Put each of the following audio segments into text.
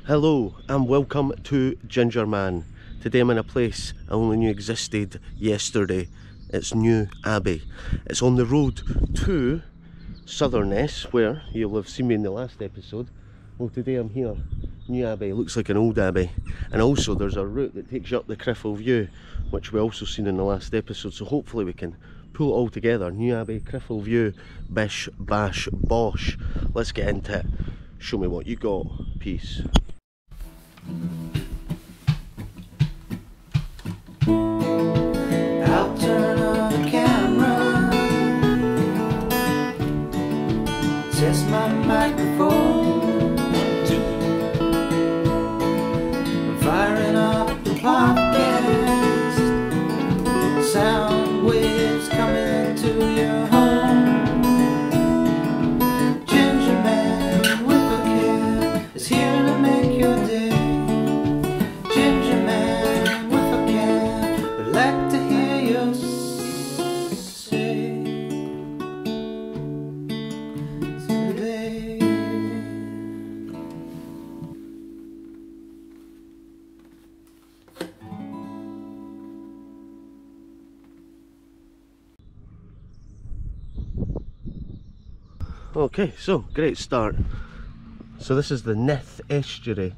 Hello and welcome to Gingerman. Today I'm in a place I only knew existed yesterday. It's Newabbey. It's on the road to Southerness, where you'll have seen me in the last episode. Well, today I'm here. Newabbey looks like an old abbey, and also there's a route that takes you up the Criffel Hill, which we also seen in the last episode, so hopefully we can pull it all together. Newabbey, Criffel Hill, bish, bash, bosh. Let's get into it. Show me what you got. Peace. I'll turn on the camera, test my microphone, firing up the podcast, sound waves coming to your home. Gingerman with a can is here to make your day. Gingerman with a can would like to hear you say today. Okay, so great start. So this is the Nith estuary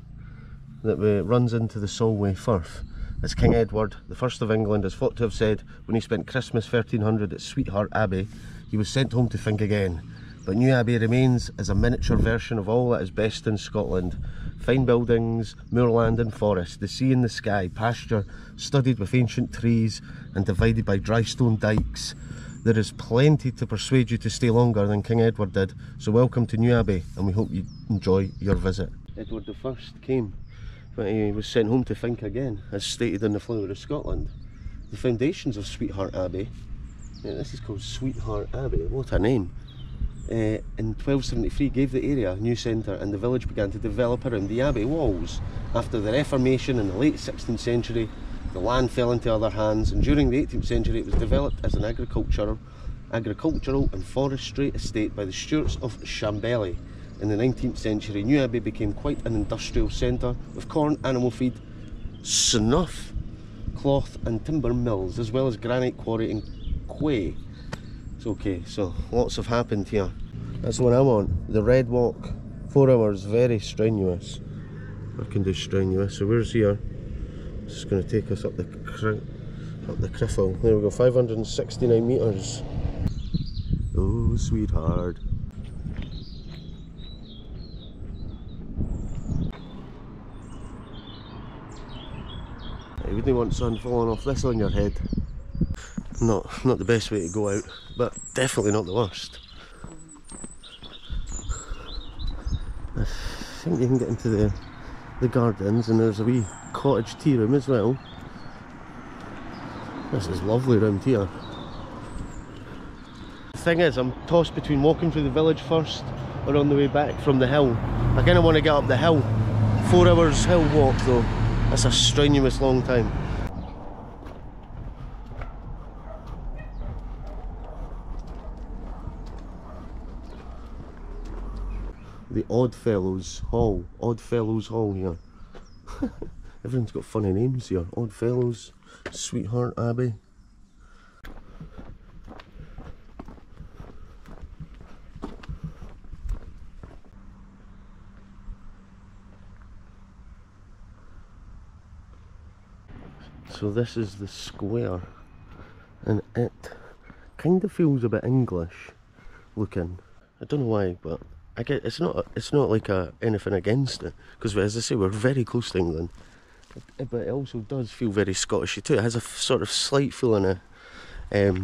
that runs into the Solway Firth. As King Edward I of England is thought to have said when he spent Christmas 1300 at Sweetheart Abbey, he was sent home to think again. But Newabbey remains as a miniature version of all that is best in Scotland. Fine buildings, moorland and forest, the sea and the sky, pasture studded with ancient trees and divided by dry stone dykes. There is plenty to persuade you to stay longer than King Edward did, so welcome to Newabbey and we hope you enjoy your visit. Edward I came, but he was sent home to think again, as stated in the Flower of Scotland. The foundations of Sweetheart Abbey, this is called Sweetheart Abbey, what a name, in 1273 gave the area a new centre, and the village began to develop around the abbey walls. After the Reformation in the late 16th century, the land fell into other hands, and during the 18th century it was developed as an agricultural and forestry estate by the Stuarts of Shambelly. In the 19th century, Newabbey became quite an industrial centre with corn, animal feed, snuff, cloth and timber mills, as well as granite quarry and quay. It's okay, so lots have happened here. That's the one I'm on, the Red Walk, 4 hours, very strenuous. I can do strenuous, so where's here? This is going to take us up the Criffel. There we go, 569 metres. Oh, sweetheart. You wouldn't want sun falling off this on your head. Not the best way to go out, but definitely not the worst. I think you can get into the gardens, and there's a wee cottage tea room as well. This is lovely round here. The thing is, I'm tossed between walking through the village first or on the way back from the hill. I kind of want to get up the hill. 4 hours hill walk though, that's a strenuous long time. The Oddfellows Hall here. Everyone's got funny names here. Oddfellows, Sweetheart Abbey. So this is the square, and it kind of feels a bit English looking. I don't know why, but I get it's not like anything against it, because as I say, we're very close to England, but it also does feel very Scottish too. It has a sort of slight feeling of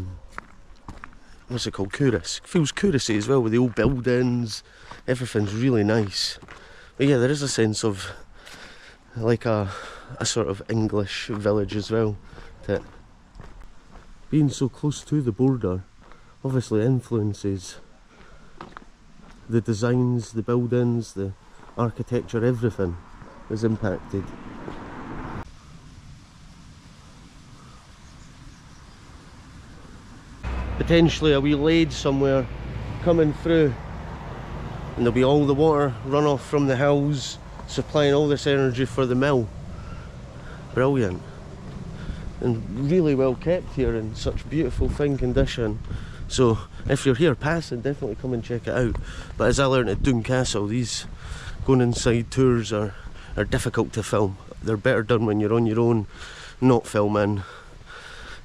what's it called, Curus. It feels Curusy as well, with the old buildings. Everything's really nice. But yeah, there is a sense of like a sort of English village as well. That being so close to the border obviously influences the designs, the buildings, the architecture, everything is impacted. Potentially a wee lade somewhere coming through, and there'll be all the water runoff from the hills supplying all this energy for the mill. Brilliant. And really well kept here in such beautiful fine condition. So if you're here passing, definitely come and check it out. But as I learned at Doon Castle, these going inside tours are difficult to film. They're better done when you're on your own, not filming,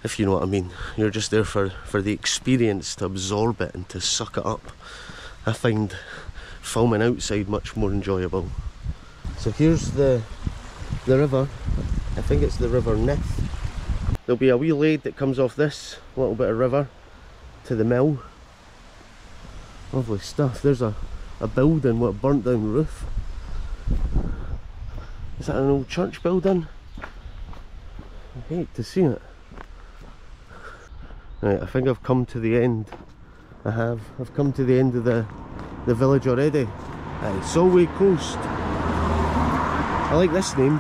if you know what I mean. You're just there for the experience, to absorb it and to suck it up. I find filming outside much more enjoyable. So here's the river. I think it's the River Nith. There'll be a wee lade that comes off this little bit of river to the mill. Lovely stuff. There's a building with a burnt down roof. Is that an old church building? I hate to see it. Right, I think I've come to the end. I have. I've come to the end of the village already. Solway Coast. I like this name.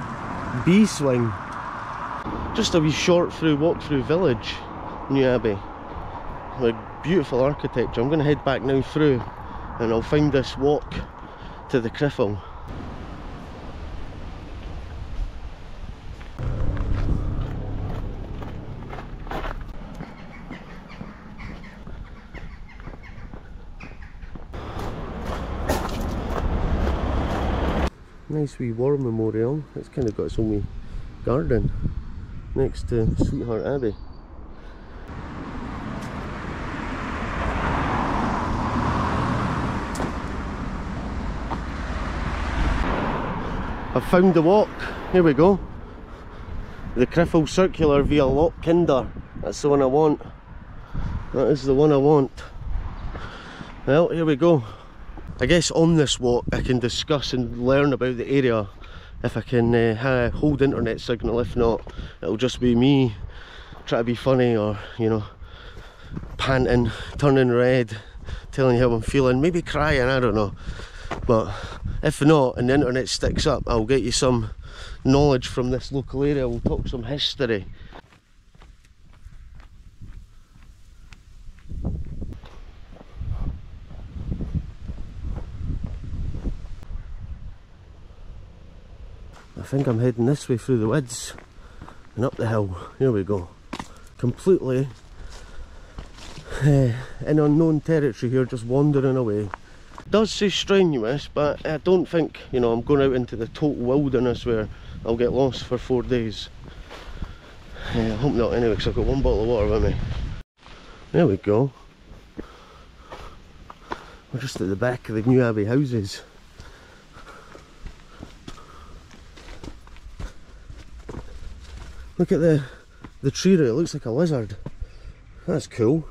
Bee Swing. Just a wee short walk through village, Newabbey. Like beautiful architecture. I'm going to head back now through and I'll find this walk to the Criffel. Nice wee war memorial. It's kind of got its own wee garden next to Sweetheart Abbey. I've found the walk. Here we go. The Criffel Circular via Loch Kinder. That's the one I want. That is the one I want. Well, here we go. I guess on this walk I can discuss and learn about the area if I can hold internet signal. If not, it'll just be me trying to be funny, or you know, panting, turning red, telling you how I'm feeling, maybe crying, I don't know. But if not, and the internet sticks up, I'll get you some knowledge from this local area. We'll talk some history. I think I'm heading this way through the woods and up the hill. Here we go. Completely in unknown territory here, just wandering away. It does say strenuous, but I don't think, you know, I'm going out into the total wilderness where I'll get lost for 4 days. I hope not anyway, because I've got one bottle of water with me. There we go. We're just at the back of the Newabbey houses. Look at the tree root, it looks like a lizard. That's cool.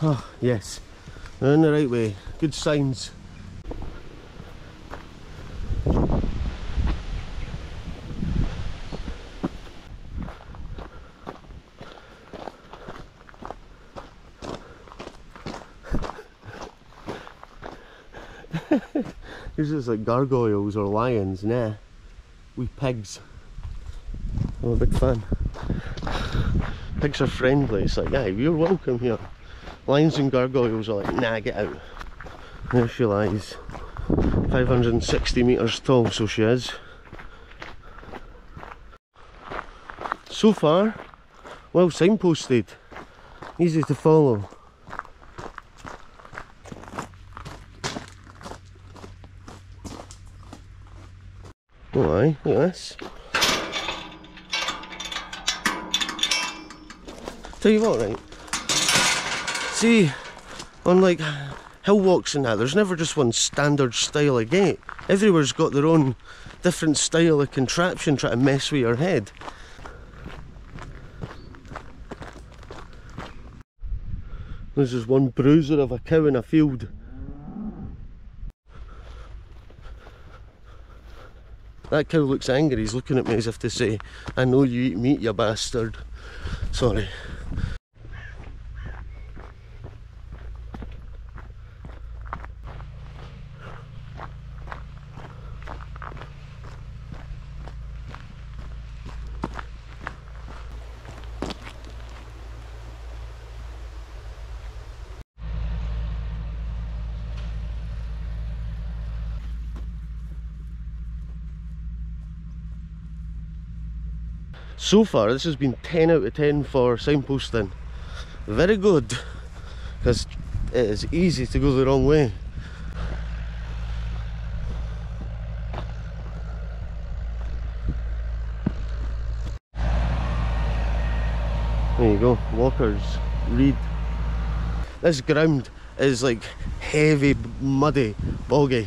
Oh, yes. We're in the right way. Good signs. These are like gargoyles or lions, nah. Wee pigs. I'm a big fan. Pigs are friendly, it's like, yeah, you're welcome here. Lions and gargoyles are like, nah, get out. There she lies. 560 metres tall, so she is. So far, well signposted. Easy to follow. Oh aye, look at this. Tell you what, right? See, on like hill walks and that, there's never just one standard style of gate. Everywhere's got their own different style of contraption trying to mess with your head. There's just one bruiser of a cow in a field. That cow looks angry, he's looking at me as if to say, I know you eat meat, you bastard. Sorry. So far this has been 10 out of 10 for signposting. Very good, because it is easy to go the wrong way. There you go, Walker's Reed. This ground is like heavy, muddy, boggy.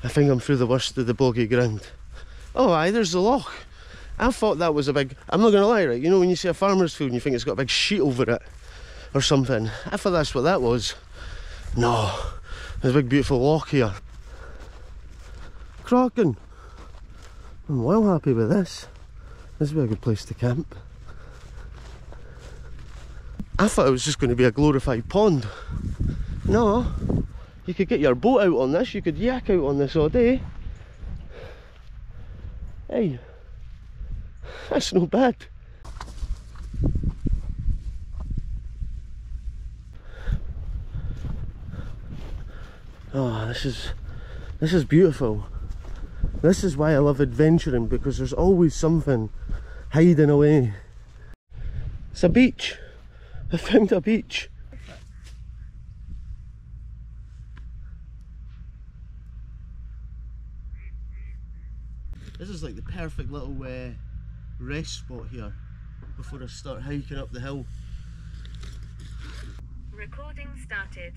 I think I'm through the worst of the boggy ground. Oh aye, there's the loch. I thought that was a big, I'm not gonna lie, right, you know when you see a farmer's field and you think it's got a big sheet over it or something, I thought that's what that was. No, there's a big beautiful loch here. Crocking. I'm well happy with this. This would be a good place to camp. I thought it was just going to be a glorified pond. No, you could get your boat out on this, you could yak out on this all day. Hey, that's no bad. Oh, this is beautiful. This is why I love adventuring, because there's always something hiding away. It's a beach. I found a beach. This is like the perfect little rest spot here before I start hiking up the hill. Recording started.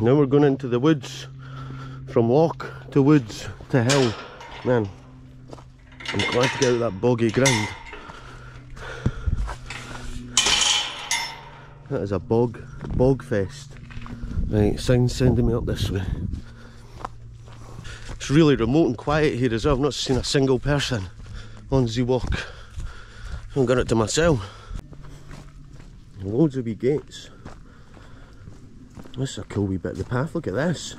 Now we're going into the woods, from loch to woods to hill. Man, I'm glad to get out of that boggy ground. That is a bog fest. Right, sound's sending me up this way. It's really remote and quiet here as well. I've not seen a single person on the walk. I've got it to myself. Loads of wee gates. This is a cool wee bit of the path, look at this.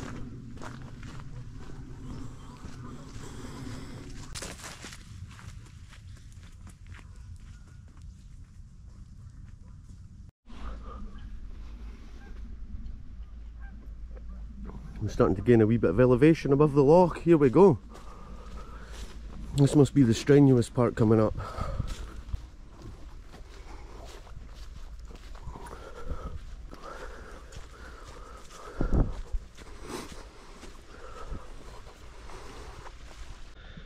I'm starting to gain a wee bit of elevation above the loch. Here we go. This must be the strenuous part coming up.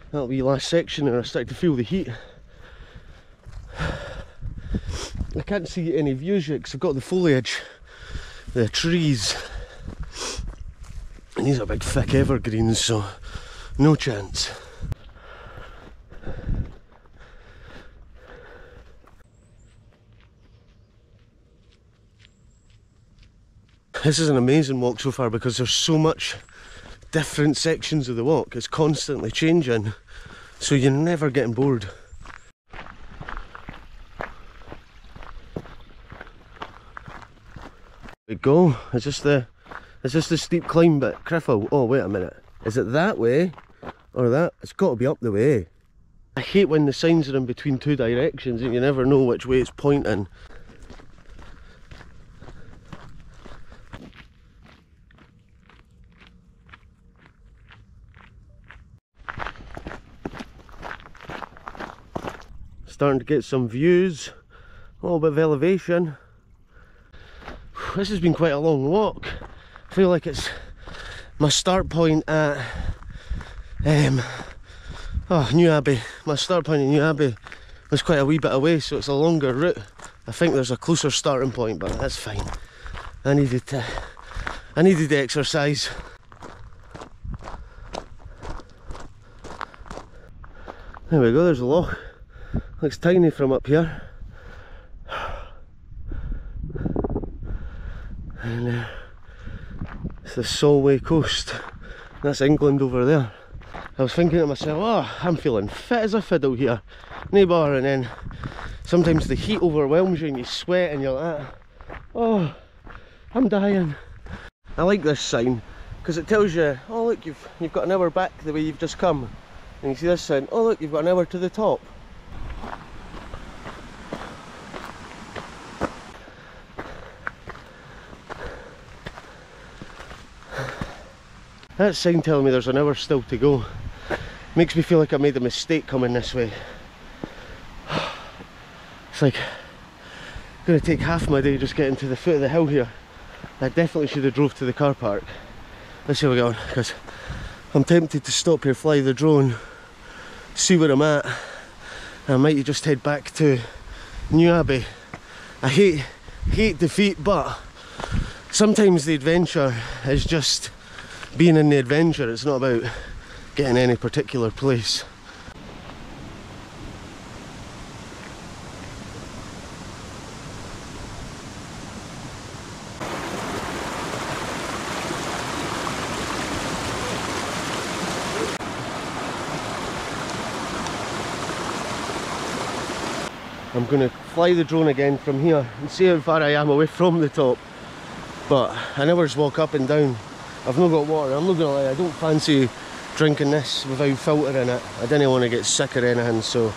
That'll be last section and I start to feel the heat. I can't see any views yet because I've got the foliage, the trees And these are big thick evergreens, so no chance. This is an amazing walk so far because there's so much different sections of the walk. It's constantly changing, so you're never getting bored. There we go. Is this the steep climb bit? Criffel. Oh wait a minute. Is it that way or that? It's got to be up the way. I hate when the signs are in between two directions and you never know which way it's pointing. Starting to get some views, a little bit of elevation. This has been quite a long walk. I feel like it's my start point at Newabbey. My start point in Newabbey was quite a wee bit away, so it's a longer route. I think there's a closer starting point, but that's fine. I needed the exercise. There we go, there's a loch. Looks tiny from up here. And it's the Solway coast. That's England over there. I was thinking to myself, oh, I'm feeling fit as a fiddle here. No bar, and then sometimes the heat overwhelms you and you sweat and you're like, oh, I'm dying. I like this sign because it tells you, oh look, you've got an hour back the way you've just come. And you see this sign, oh look, you've got an hour to the top. That sign telling me there's an hour still to go. Makes me feel like I made a mistake coming this way. It's like I'm going to take half my day just getting to the foot of the hill here. I definitely should have drove to the car park. Let's see how we're going, because I'm tempted to stop here, fly the drone, see where I'm at, and I might just head back to Newabbey. I hate defeat, but sometimes the adventure is just being in the adventure. It's not about getting any particular place. I'm going to fly the drone again from here and see how far I am away from the top. But an hour's walk up and down. I've not got water. I'm not going to lie, I don't fancy drinking this without filter in it. I didn't want to get sick or anything, so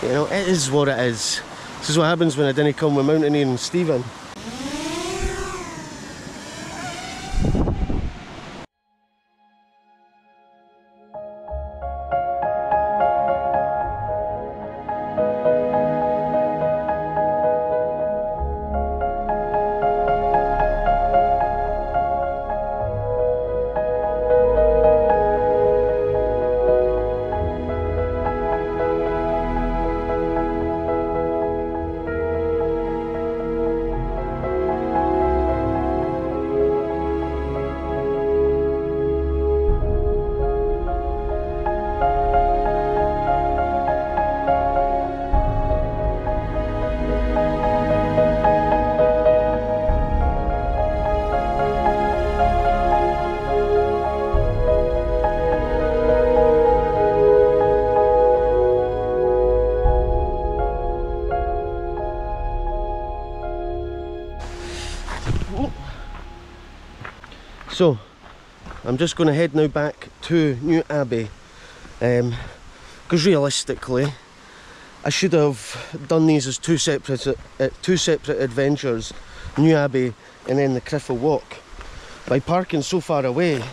you know, it is what it is. This is what happens when I didn't come with Mountaineering Stephen. So I'm just going to head now back to Newabbey, because realistically I should have done these as two separate adventures, Newabbey and then the Criffel walk. By parking so far away, you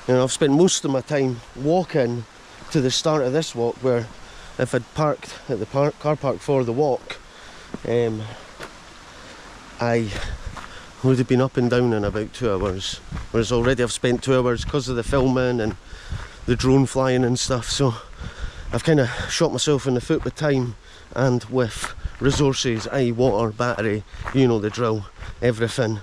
know, I've spent most of my time walking to the start of this walk, where if I'd parked at the car park for the walk, I would have been up and down in about 2 hours, whereas already I've spent 2 hours because of the filming and the drone flying and stuff. So I've kind of shot myself in the foot with time and with resources, i.e. water, battery, you know the drill, everything.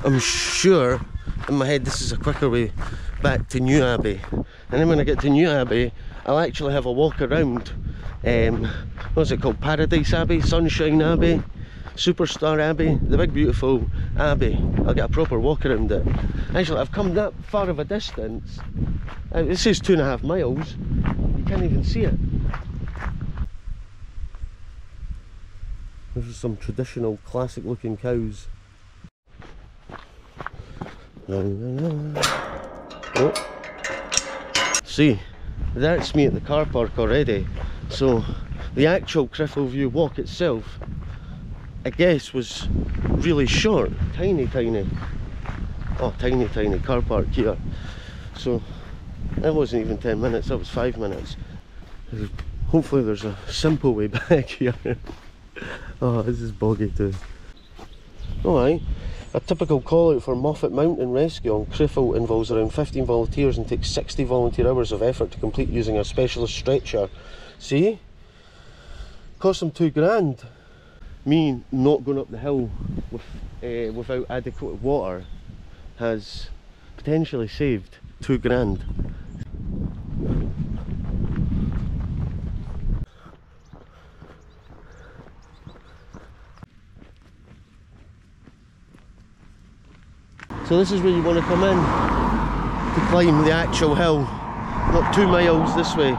I'm sure in my head this is a quicker way back to Newabbey, and then when I get to Newabbey I'll actually have a walk around what's it called, Paradise Abbey, Sunshine Abbey, Superstar Abbey, the big beautiful Abbey. I'll get a proper walk around it. Actually, I've come that far of a distance, it says 2.5 miles, you can't even see it. There's some traditional classic looking cows. Oh. See, that's me at the car park already. So the actual Criffel View walk itself, I guess, was really short. Tiny oh, tiny car park here. So that wasn't even 10 minutes, that was 5 minutes. Hopefully there's a simple way back here. Oh, this is boggy too. Alright, a typical call out for Moffat Mountain Rescue on Criffel involves around 15 volunteers and takes 60 volunteer hours of effort to complete using a specialist stretcher. See? Cost them £2 grand. Me not going up the hill with, without adequate water has potentially saved £2 grand. So this is where you want to come in to climb the actual hill, not 2 miles this way.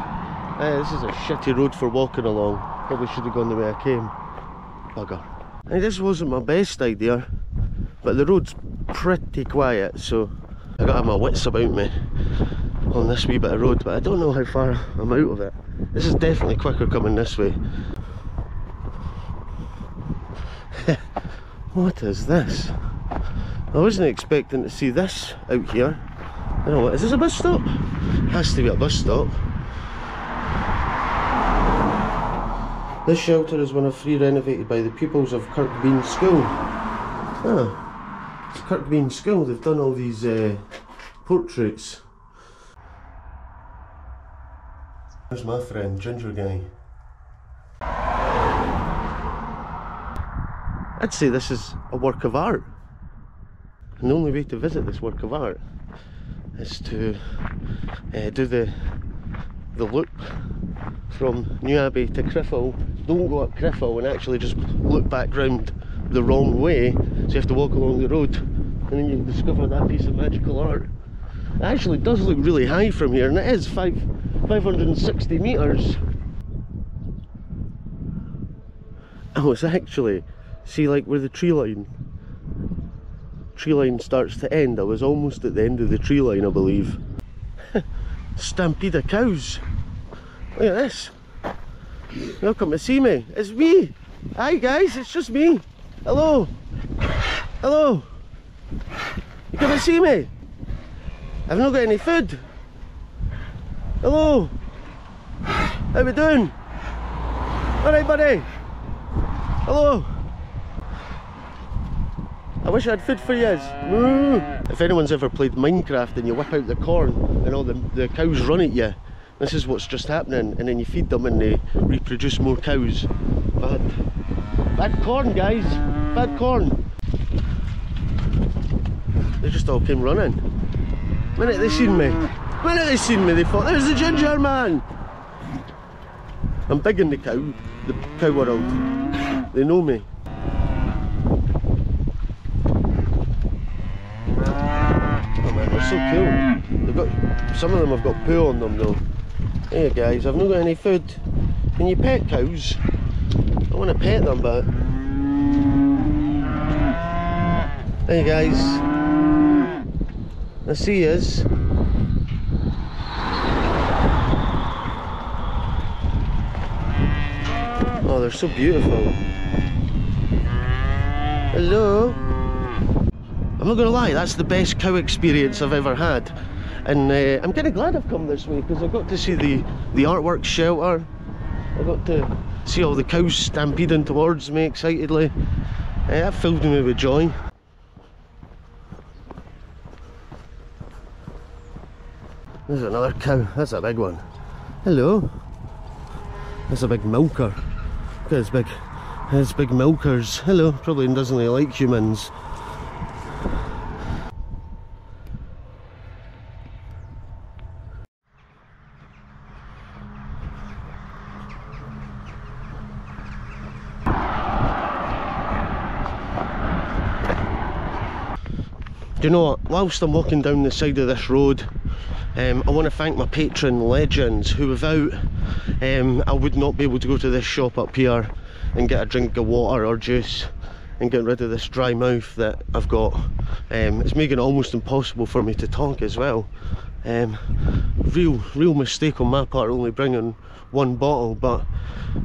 This is a shitty road for walking along. Probably should have gone the way I came. Bugger. And this wasn't my best idea, but the road's pretty quiet, so I gotta have my wits about me on this wee bit of road, but I don't know how far I'm out of it. This is definitely quicker coming this way. What is this? I wasn't expecting to see this out here. I don't know, what is this, a bus stop? Has to be a bus stop. This shelter is one of 3 renovated by the pupils of Kirkbean School. Ah, it's Kirkbean School, they've done all these portraits. There's my friend, Ginger Guy. I'd say this is a work of art. And the only way to visit this work of art is to do the loop from Newabbey to Criffel. Don't go up Criffel and actually just look back round the wrong way, so you have to walk along the road, and then you discover that piece of magical art. It actually does look really high from here, and it is 560 metres. Oh, it's actually, see, like where the tree line starts to end, I was almost at the end of the tree line, I believe. Stampede of cows. Look at this. They'll come to see me. It's me. Hi guys, it's just me. Hello. Hello. You come to see me? I've not got any food. Hello. How we doing? Alright buddy. Hello. I wish I had food for you. If anyone's ever played Minecraft and you whip out the corn and all the cows run at you, this is what's just happening, and then you feed them and they reproduce more cows. Bad corn, guys. Bad corn. They just all came running. The minute they seen me, they thought, there's the Gingerman. I'm big in the cow world. They know me. Oh man, they're so cool. They've got, some of them have got poo on them though. Hey guys, I've not got any food. Can you pet cows? I want to pet them, but... Hey guys. I see yous. Oh, they're so beautiful. Hello. I'm not gonna lie, that's the best cow experience I've ever had. And I'm kind of glad I've come this way, because I got to see the artwork shelter. I got to see all the cows stampeding towards me excitedly. That filled me with joy. There's another cow, that's a big one. Hello. That's a big milker. Look at his big milkers. Hello, probably doesn't really like humans. you know what, whilst I'm walking down the side of this road, I want to thank my patron legends who without I would not be able to go to this shop up here and get a drink of water or juice and get rid of this dry mouth that I've got. It's making it almost impossible for me to talk as well. Real mistake on my part only bringing one bottle, but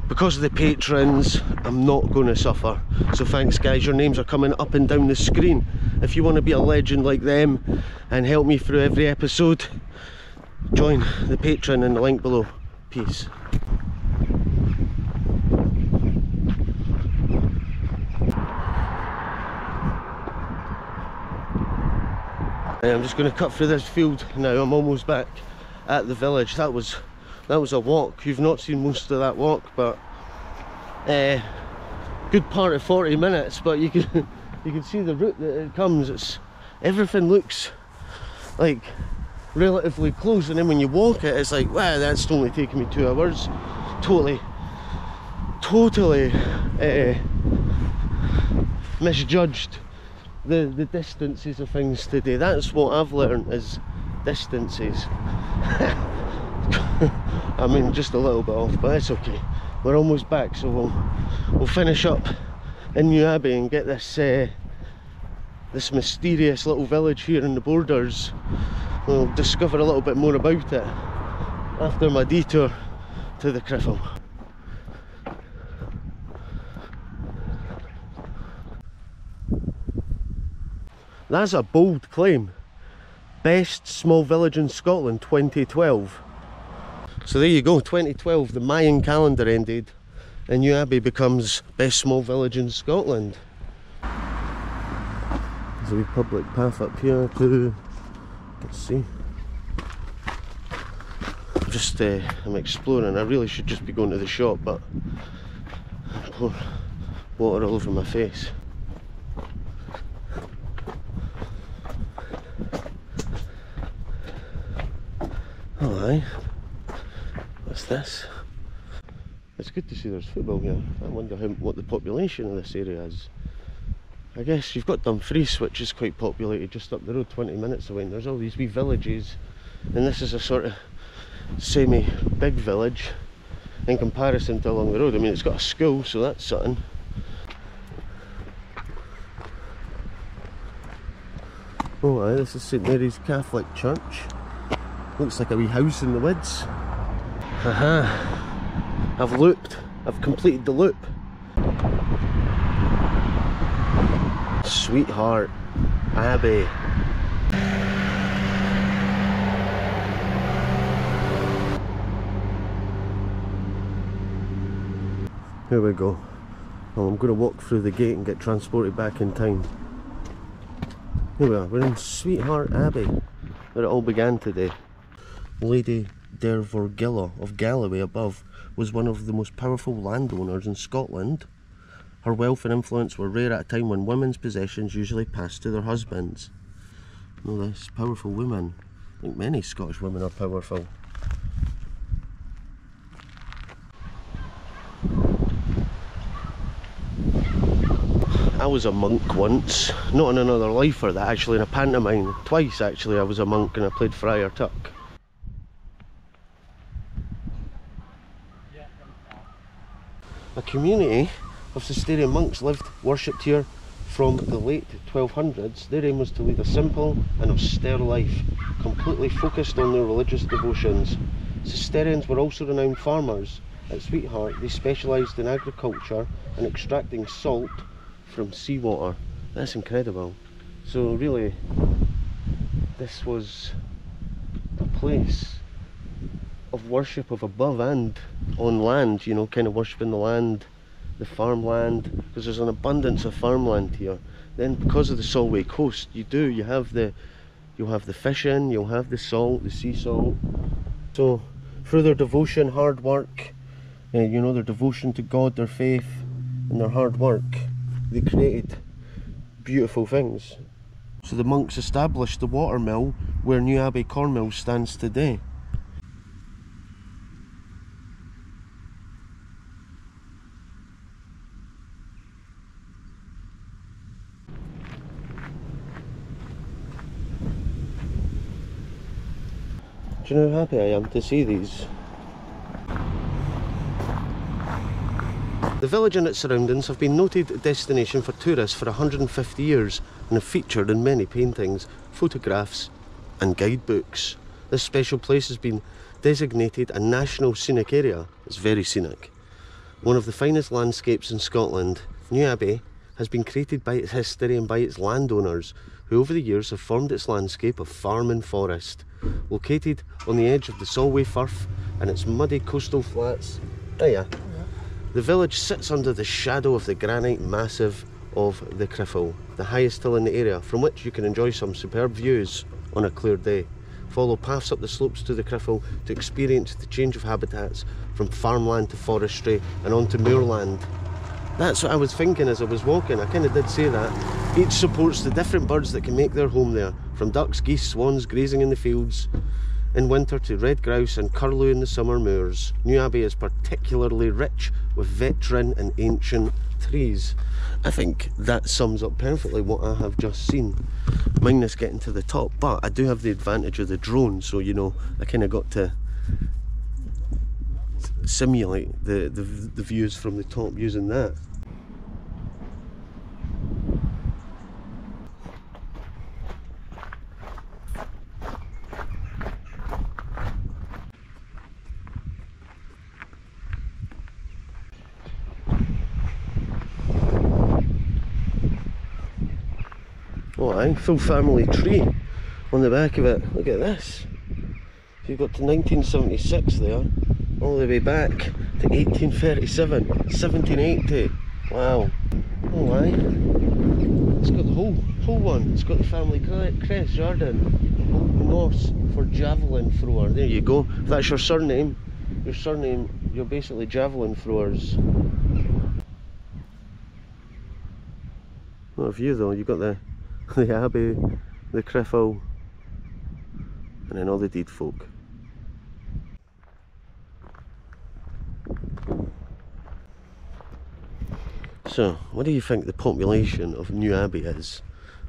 because of the patrons I'm not going to suffer. So thanks guys, your names are coming up and down the screen. If you want to be a legend like them and help me through every episode, join the Patreon in the link below. Peace. I'm just going to cut through this field now. I'm almost back at the village. That was a walk. You've not seen most of that walk, but good part of 40 minutes. But you can see the route that it comes. Everything looks like relatively close, and then when you walk it, it's like, wow, that's only taken me 2 hours. Totally misjudged the distances of things today. That's what I've learned, is distances. I mean, just a little bit off, but it's okay. We're almost back, so we'll finish up in Newabbey and get this this mysterious little village here in the borders. We'll discover a little bit more about it after my detour to the Criffel. That's a bold claim. Best small village in Scotland 2012. So there you go, 2012, the Mayan calendar ended and Newabbey becomes best small village in Scotland. There's a wee public path up here too. Let's see. I'm exploring. I really should just be going to the shop, but I pour water all over my face. Oh aye. What's this? It's good to see there's football here. I wonder what the population of this area is. I guess you've got Dumfries, which is quite populated just up the road, 20 minutes away, and there's all these wee villages, and this is a sort of semi-big village in comparison to along the road. I mean, it's got a school, so that's something. Oh aye, this is St Mary's Catholic Church. Looks like a wee house in the woods. Aha! I've looped. I've completed the loop. Sweetheart Abbey. Here we go. Well, I'm going to walk through the gate and get transported back in time. Here we are, we're in Sweetheart Abbey, where it all began today. Lady Dervorgilla of Galloway above was one of the most powerful landowners in Scotland. Her wealth and influence were rare at a time when women's possessions usually passed to their husbands. Oh, this powerful woman. I think many Scottish women are powerful. I was a monk once, not in another life or that, actually in a pantomime. Twice actually I was a monk and I played Friar Tuck. A community of Cistercian monks worshipped here from the late 1200s. Their aim was to lead a simple and austere life, completely focused on their religious devotions. Cistercians were also renowned farmers. At Sweetheart, they specialised in agriculture and extracting salt from seawater. That's incredible. So really, this was a place of worship of above and on land, you know, kind of worshipping the land, the farmland, because there's an abundance of farmland here. Then because of the Solway coast, you'll have the fishing, you'll have the salt, the sea salt. So through their devotion, hard work, you know, their devotion to God, their faith and their hard work, they created beautiful things. So the monks established the water mill where Newabbey corn mill stands today. Do you know how happy I am to see these? The village and its surroundings have been noted destination for tourists for 150 years and have featured in many paintings, photographs and guidebooks. This special place has been designated a National Scenic Area. It's very scenic. One of the finest landscapes in Scotland, Newabbey has been created by its history and by its landowners, who over the years have formed its landscape of farm and forest. Located on the edge of the Solway Firth and its muddy coastal flats, the village sits under the shadow of the granite massif of the Criffel, the highest hill in the area, from which you can enjoy some superb views on a clear day. Follow paths up the slopes to the Criffel to experience the change of habitats from farmland to forestry and onto moorland. That's what I was thinking as I was walking. I kind of did say that. Each supports the different birds that can make their home there, from ducks, geese, swans grazing in the fields in winter to red grouse and curlew in the summer moors. Newabbey is particularly rich with veteran and ancient trees. I think that sums up perfectly what I have just seen, minus getting to the top, but I do have the advantage of the drone, so you know, I kind of got to simulate the views from the top using that. Oh aye, full family tree on the back of it. Look at this. You've got to 1976 there, all the way back to 1837, 1780. Wow. Oh aye. It's got the whole one. It's got the family crest, Jardin, Norse for javelin thrower. There you go. If that's your surname, you're basically javelin throwers. What a view though. You've got the Abbey, the Criffel, and then all the deed folk. So, what do you think the population of Newabbey is?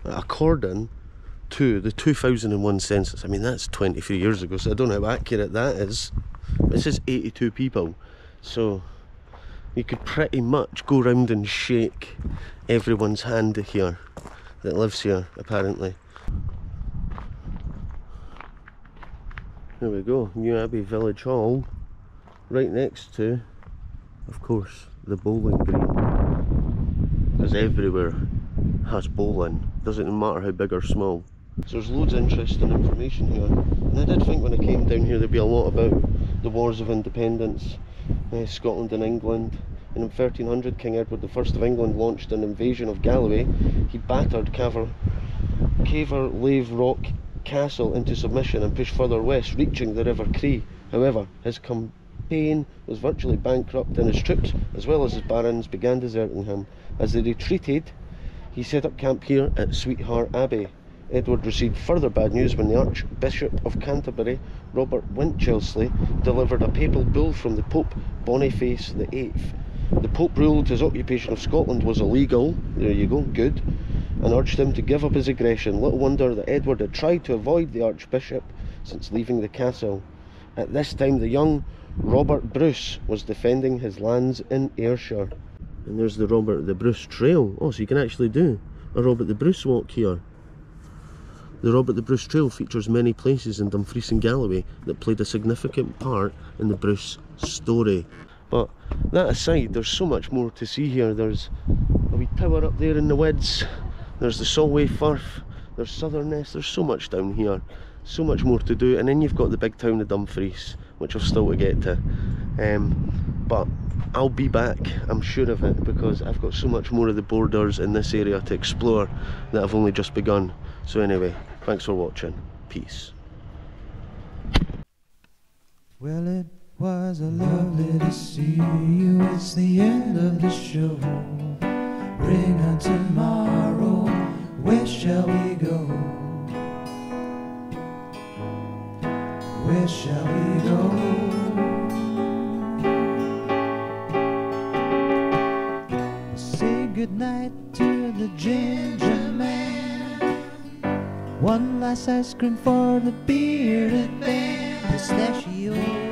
According to the 2001 census, I mean that's 23 years ago, so I don't know how accurate that is. This is 82 people, so you could pretty much go round and shake everyone's hand here that lives here, apparently. There we go, Newabbey Village Hall, right next to, of course, the bowling green. Because everywhere has bowling, doesn't matter how big or small. So there's loads of interesting information here. And I did think when I came down here there'd be a lot about the wars of independence, Scotland and England. And in 1300, King Edward I of England launched an invasion of Galloway. He battered Caverlave Rock Castle into submission and pushed further west, reaching the River Cree. However, his campaign was virtually bankrupt and his troops, as well as his barons, began deserting him. As they retreated, he set up camp here at Sweetheart Abbey. Edward received further bad news when the Archbishop of Canterbury, Robert Winchelsea, delivered a papal bull from the Pope Boniface VIII. The Pope ruled his occupation of Scotland was illegal, there you go, good, and urged him to give up his aggression. Little wonder that Edward had tried to avoid the Archbishop since leaving the castle. At this time the young Robert Bruce was defending his lands in Ayrshire. And there's the Robert the Bruce Trail. Oh, so you can actually do a Robert the Bruce walk here. The Robert the Bruce Trail features many places in Dumfries and Galloway that played a significant part in the Bruce story. But that aside, there's so much more to see here. There's a wee tower up there in the woods, there's the Solway Firth, there's Southerness, there's so much down here, so much more to do. And then you've got the big town of Dumfries, which I've still to get to. But I'll be back, I'm sure of it, because I've got so much more of the borders in this area to explore that I've only just begun. So anyway, thanks for watching. Peace. Well, it was a lovely to see you. It's the end of the show. Bring on tomorrow. Where shall we go? Where shall we go? Say goodnight to the Gingerman. One last ice cream for the bearded man. pistachio.